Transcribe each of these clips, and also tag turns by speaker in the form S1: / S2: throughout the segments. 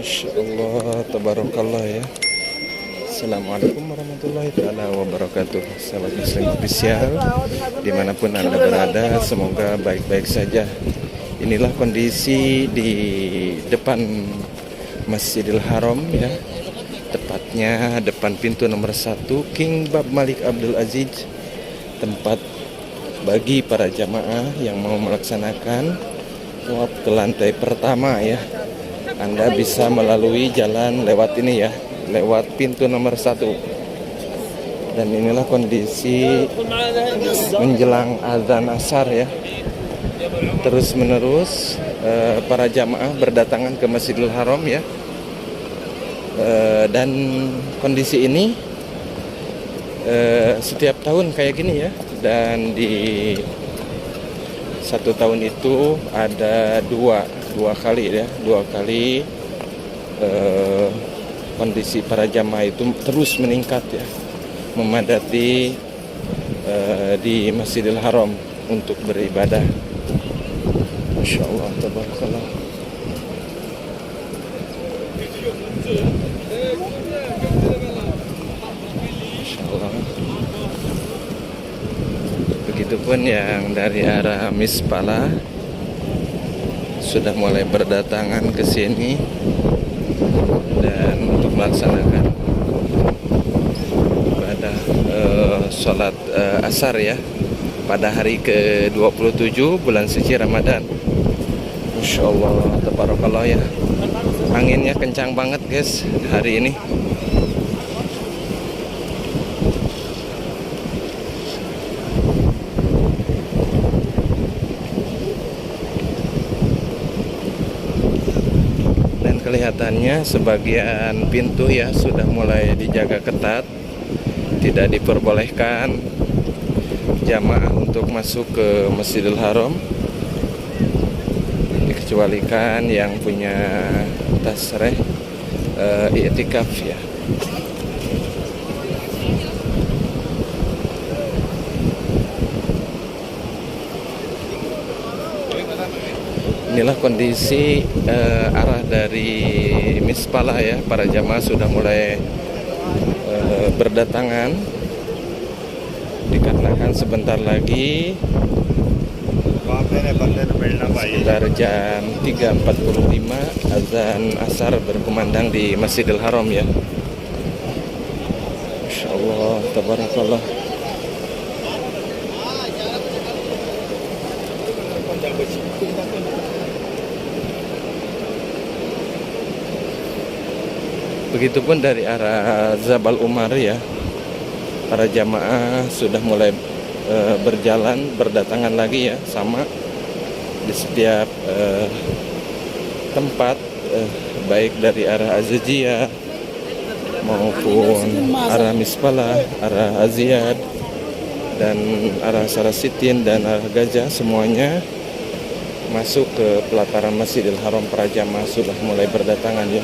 S1: Masya Allah, tabarakallah ya. Assalamualaikum warahmatullahi taala wabarakatuh. Sahabat Muslim official, dimanapun Anda berada, semoga baik-baik saja. Inilah kondisi di depan Masjidil Haram ya, tepatnya depan pintu nomor 1 King Bab Malik Abdul Aziz, tempat bagi para jamaah yang mau melaksanakan tawaf ke lantai pertama ya. Anda bisa melalui jalan lewat ini ya, lewat pintu nomor 1. Dan inilah kondisi menjelang azan asar ya. Terus menerus para jamaah berdatangan ke Masjidil Haram ya. Dan kondisi ini setiap tahun kayak gini ya. Dan di satu tahun itu ada dua kali kondisi para jamaah itu terus meningkat ya, memadati di Masjidil Haram untuk beribadah. Masya Allah, tabarakallah. Masya Allah. Begitupun yang dari arah Mispala sudah mulai berdatangan ke sini dan untuk melaksanakan ibadah sholat asar ya pada hari ke-27 bulan suci Ramadan. Masya Allah, tabarakallah ya. Anginnya kencang banget guys hari ini. Kelihatannya sebagian pintu ya sudah mulai dijaga ketat, tidak diperbolehkan jamaah untuk masuk ke Masjidil Haram, dikecualikan yang punya tasreh i'tikaf ya. Inilah kondisi arah dari Mispala ya, para jamaah sudah mulai berdatangan, dikarenakan sebentar lagi sekitar jam 3.45 azan asar berkumandang di Masjidil Haram ya. Masya Allah, tabarakallah. Begitupun dari arah Jabal Umar ya, para jamaah sudah mulai berdatangan lagi ya, sama di setiap tempat, baik dari arah Aziziyah maupun arah Mispala, arah Aziyad, dan arah Sarasitin dan arah Gajah, semuanya masuk ke pelataran Masjidil Haram. Para jamaah sudah mulai berdatangan ya.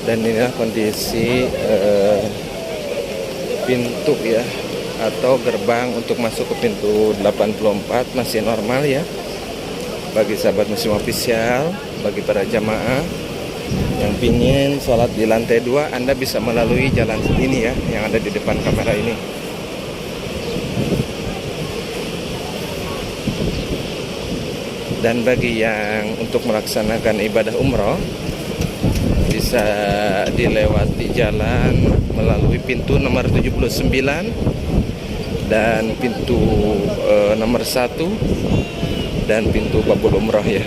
S1: Dan inilah kondisi pintu ya, atau gerbang untuk masuk ke pintu 84 masih normal ya. Bagi sahabat Muslim official, bagi para jamaah yang pingin sholat di lantai 2, Anda bisa melalui jalan ini ya, yang ada di depan kamera ini. Dan bagi yang untuk melaksanakan ibadah umroh, bisa dilewati jalan melalui pintu nomor 79 dan pintu nomor 1 dan pintu Babul Umroh ya.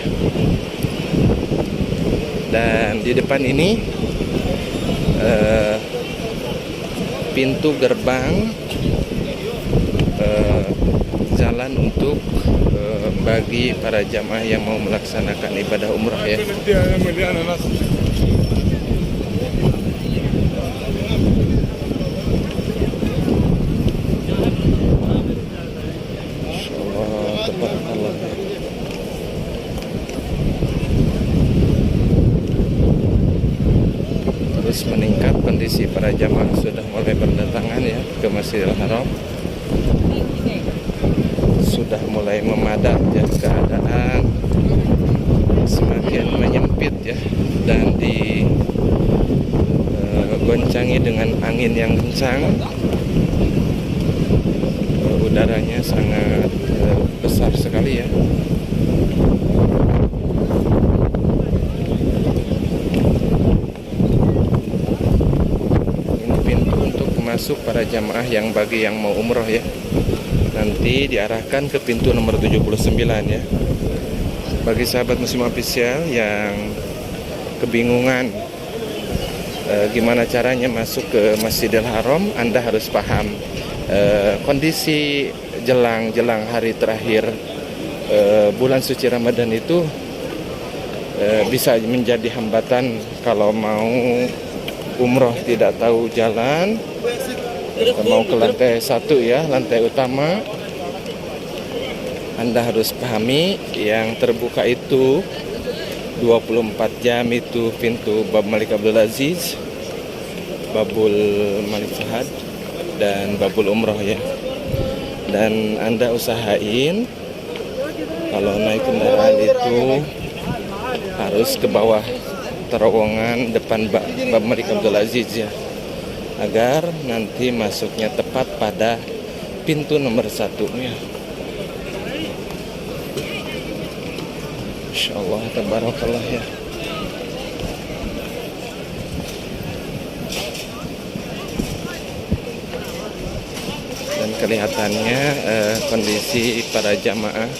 S1: Dan di depan ini pintu gerbang jalan untuk bagi para jamaah yang mau melaksanakan ibadah umrah ya. Terus meningkat kondisi para jamaah sudah mulai berdatangan ya ke Masjidil Haram. Sudah mulai memadat ya, keadaan semakin menyempit ya, dan digoncangi dengan angin yang kencang. Udaranya sangat besar sekali ya. Ini pintu untuk masuk para jamaah yang bagi yang mau umroh ya. Nanti diarahkan ke pintu nomor 79 ya. Bagi sahabat Muslim Official yang kebingungan gimana caranya masuk ke Masjidil Haram, Anda harus paham kondisi jelang hari terakhir bulan suci Ramadan itu bisa menjadi hambatan kalau mau umroh, tidak tahu jalan, mau ke lantai 1 ya, lantai utama. Anda harus pahami yang terbuka itu 24 jam itu pintu Bab Malik Abdul Aziz, Babul Malik Fahad, dan Babul Umroh ya. Dan Anda usahain kalau naik kendaraan itu harus ke bawah terowongan depan Bab Malik Abdul Aziz ya, agar nanti masuknya tepat pada pintu nomor 1 ya. Insyaallah tabarakallah ya. Dan kelihatannya kondisi para jamaah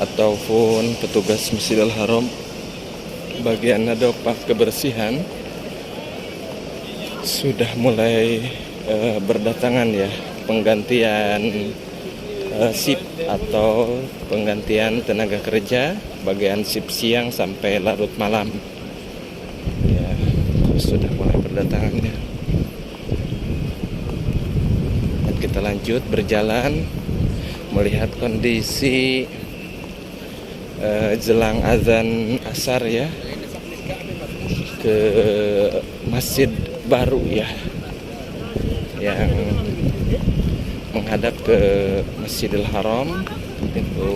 S1: ataupun petugas Masjidil Haram bagian nadopah kebersihan sudah mulai berdatangan ya, penggantian sip atau penggantian tenaga kerja bagian sip siang sampai larut malam ya, sudah mulai berdatangan ya. Dan kita lanjut berjalan melihat kondisi jelang azan asar ya, ke masjid baru ya yang menghadap ke Masjidil Haram, itu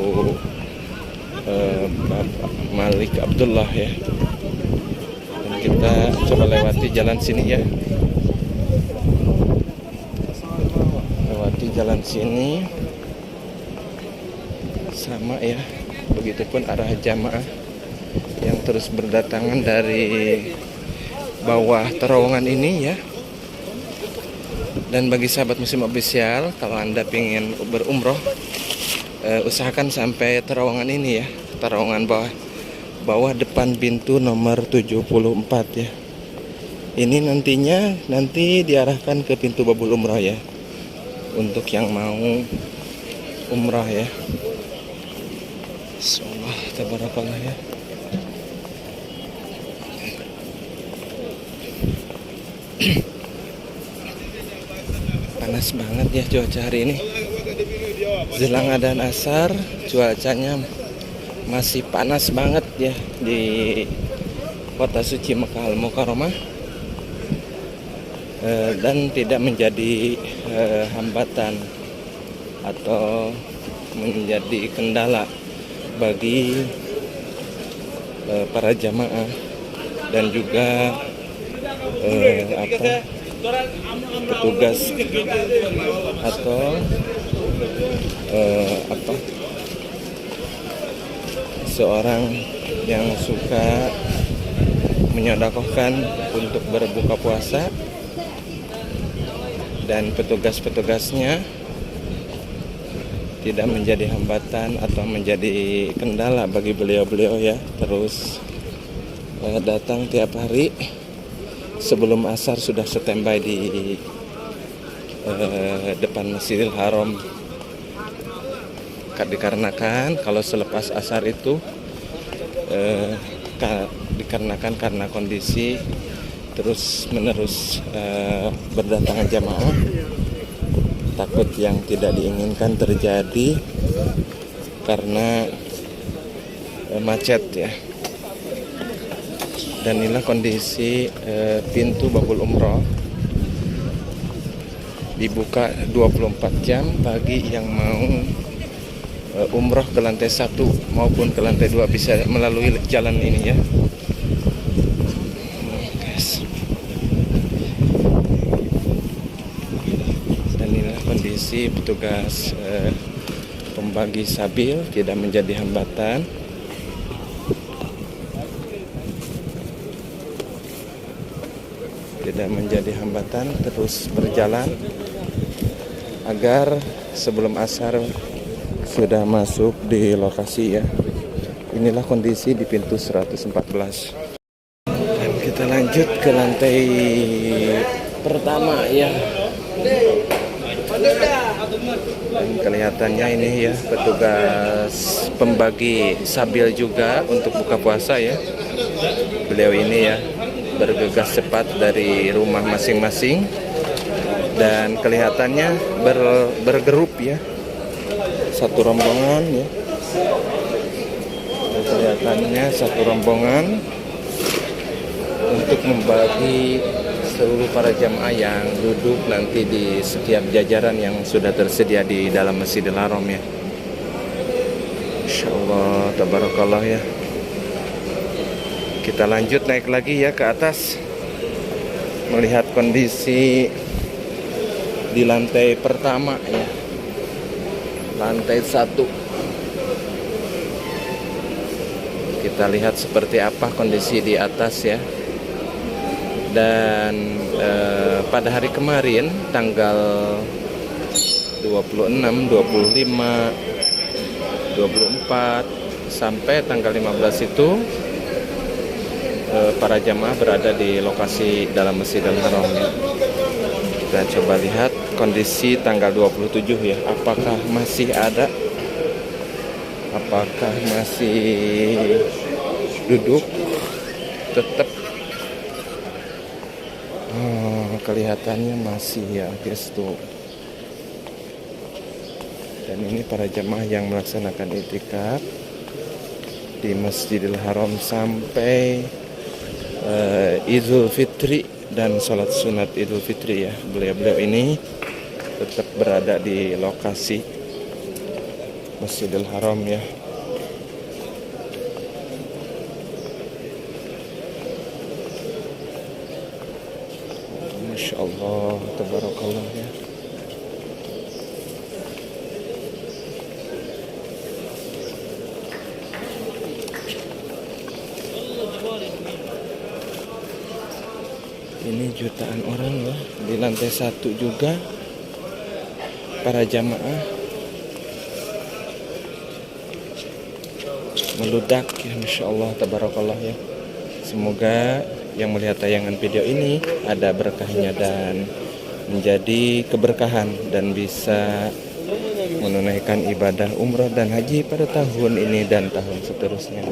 S1: Bapak Malik Abdullah ya. Dan kita coba lewati jalan sini ya, lewati jalan sini sama ya. Begitupun arah jamaah yang terus berdatangan dari bawah terowongan ini ya. Dan bagi sahabat Muslim Official, kalau Anda ingin berumroh, usahakan sampai terowongan ini ya, terowongan bawah depan pintu nomor 74 ya. Ini nanti diarahkan ke pintu Babul Umroh ya, untuk yang mau umroh ya. Insyaallah tabarakallah ya. Panas banget ya cuaca hari ini. Jelang adzan asar, cuacanya masih panas banget ya di kota suci Mekah Al-Mukarramah, dan tidak menjadi hambatan atau menjadi kendala bagi para jamaah dan juga petugas atau seorang yang suka menyodakohkan untuk berbuka puasa, dan petugas-petugasnya tidak menjadi hambatan atau menjadi kendala bagi beliau-beliau ya. Terus datang tiap hari sebelum asar sudah standby di depan Masjidil Haram, dikarenakan kalau selepas asar itu dikarenakan karena kondisi terus menerus berdatangan jamaah, takut yang tidak diinginkan terjadi karena macet ya. Dan inilah kondisi pintu Babul Umroh, dibuka 24 jam bagi yang mau umroh ke lantai 1 maupun ke lantai 2 bisa melalui jalan ini ya. Dan inilah kondisi petugas pembagi sabil tidak menjadi hambatan. Tidak menjadi hambatan, terus berjalan agar sebelum asar sudah masuk di lokasi ya. Inilah kondisi di pintu 114. Dan kita lanjut ke lantai pertama ya. Dan kelihatannya ini ya petugas pembagi sabil juga untuk buka puasa ya. Beliau ini ya bergegas cepat dari rumah masing-masing dan kelihatannya bergerup ya, satu rombongan ya. Dan kelihatannya satu rombongan untuk membagi seluruh para jamaah yang duduk nanti di setiap jajaran yang sudah tersedia di dalam Masjidil Haram ya. Insyaallah tabarakallah ya. Kita lanjut naik lagi ya ke atas, melihat kondisi di lantai pertama ya, lantai 1. Kita lihat seperti apa kondisi di atas ya. Dan pada hari kemarin tanggal 26, 25, 24 sampai tanggal 15 itu para jamaah berada di lokasi dalam Masjidil Haram ya. Kita coba lihat kondisi tanggal 27 ya, apakah masih ada, apakah masih duduk tetap. Kelihatannya masih ya guys tuh. Dan ini para jamaah yang melaksanakan iktikaf di Masjidil Haram sampai Idul Fitri dan sholat sunat Idul Fitri ya. Beliau-beliau ini tetap berada di lokasi Masjidil Haram ya. Masya Allah, tabarakallah ya. Ini jutaan orang ya, di lantai 1 juga para jamaah meludak ya. Masya Allah tabarakallah ya. Semoga yang melihat tayangan video ini ada berkahnya dan menjadi keberkahan dan bisa menunaikan ibadah umrah dan haji pada tahun ini dan tahun seterusnya.